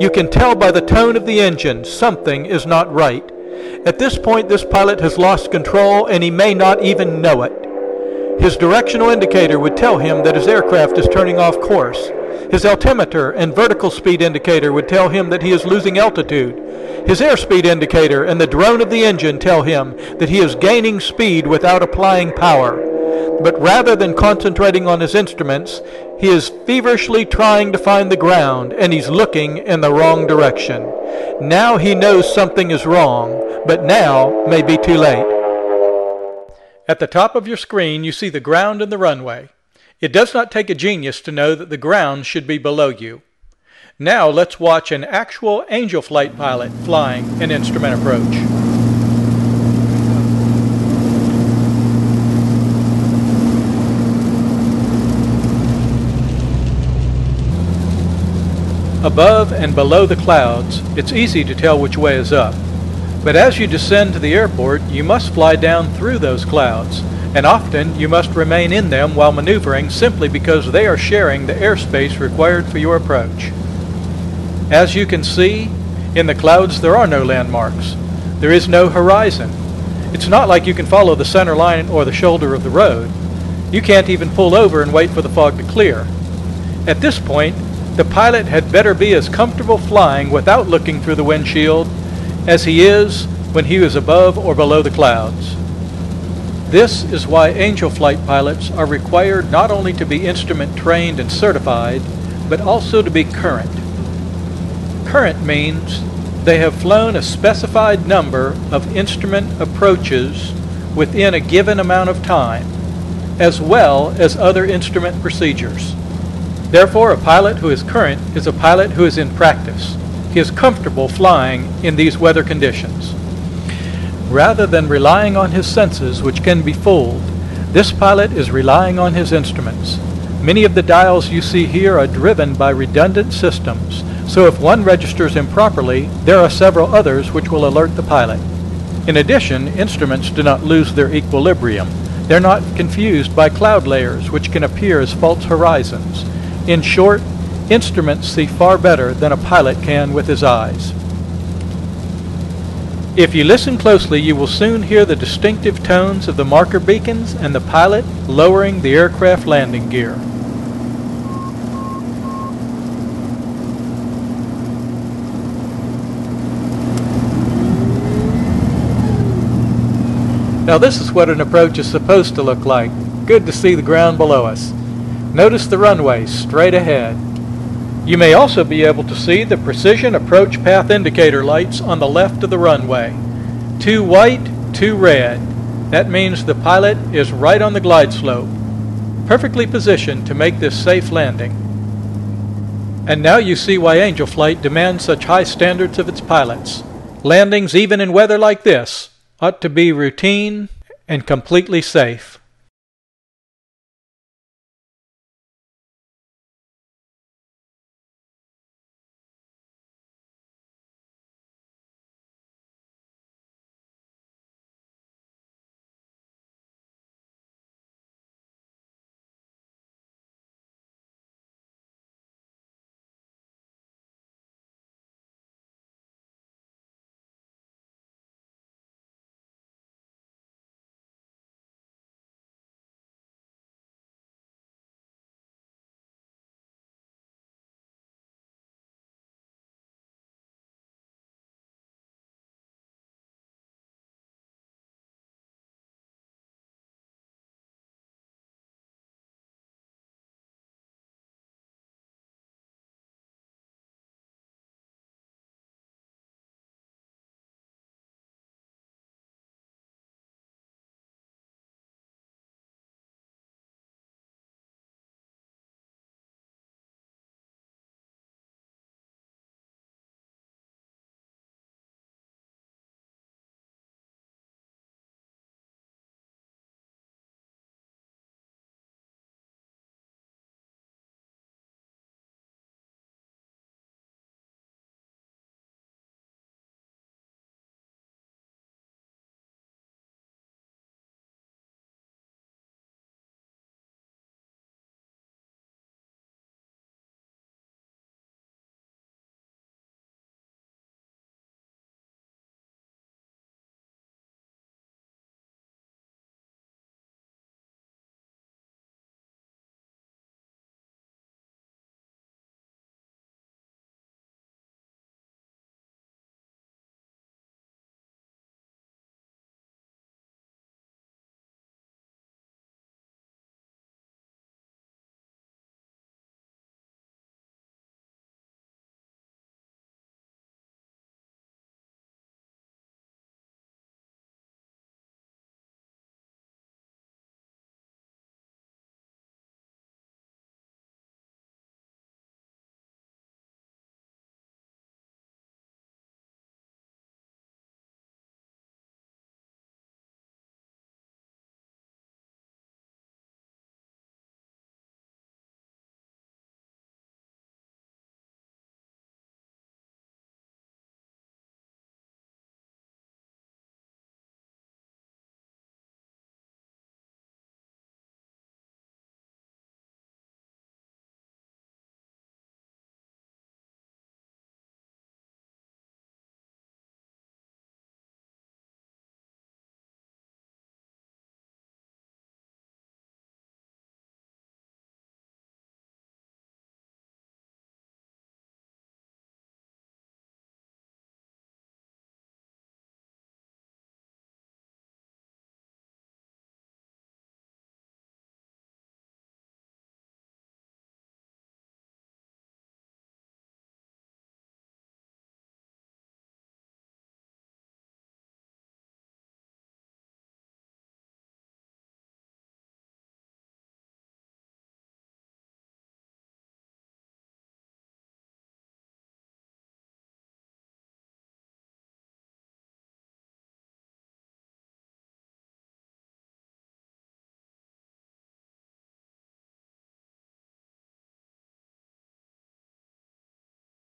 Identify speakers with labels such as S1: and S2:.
S1: You can tell by the tone of the engine something is not right. At this point, this pilot has lost control and he may not even know it. His directional indicator would tell him that his aircraft is turning off course. His altimeter and vertical speed indicator would tell him that he is losing altitude. His airspeed indicator and the drone of the engine tell him that he is gaining speed without applying power. But rather than concentrating on his instruments, he is feverishly trying to find the ground, and he's looking in the wrong direction. Now he knows something is wrong, but now may be too late. At the top of your screen, you see the ground and the runway. It does not take a genius to know that the ground should be below you. Now let's watch an actual Angel Flight pilot flying an instrument approach. Above and below the clouds, it's easy to tell which way is up. But as you descend to the airport, you must fly down through those clouds, and often you must remain in them while maneuvering simply because they are sharing the airspace required for your approach. As you can see, in the clouds there are no landmarks. There is no horizon. It's not like you can follow the center line or the shoulder of the road. You can't even pull over and wait for the fog to clear. At this point, the pilot had better be as comfortable flying without looking through the windshield as he is when he is above or below the clouds. This is why Angel Flight pilots are required not only to be instrument trained and certified, but also to be current. Current means they have flown a specified number of instrument approaches within a given amount of time, as well as other instrument procedures. Therefore, a pilot who is current is a pilot who is in practice. He is comfortable flying in these weather conditions. Rather than relying on his senses, which can be fooled, this pilot is relying on his instruments. Many of the dials you see here are driven by redundant systems, so if one registers improperly, there are several others which will alert the pilot. In addition, instruments do not lose their equilibrium. They're not confused by cloud layers, which can appear as false horizons. In short, instruments see far better than a pilot can with his eyes. If you listen closely, you will soon hear the distinctive tones of the marker beacons and the pilot lowering the aircraft landing gear. Now this is what an approach is supposed to look like. Good to see the ground below us. Notice the runway straight ahead. You may also be able to see the precision approach path indicator lights on the left of the runway. 2 white, 2 red. That means the pilot is right on the glide slope, perfectly positioned to make this safe landing. And now you see why Angel Flight demands such high standards of its pilots. Landings, even in weather like this, ought to be routine and completely safe.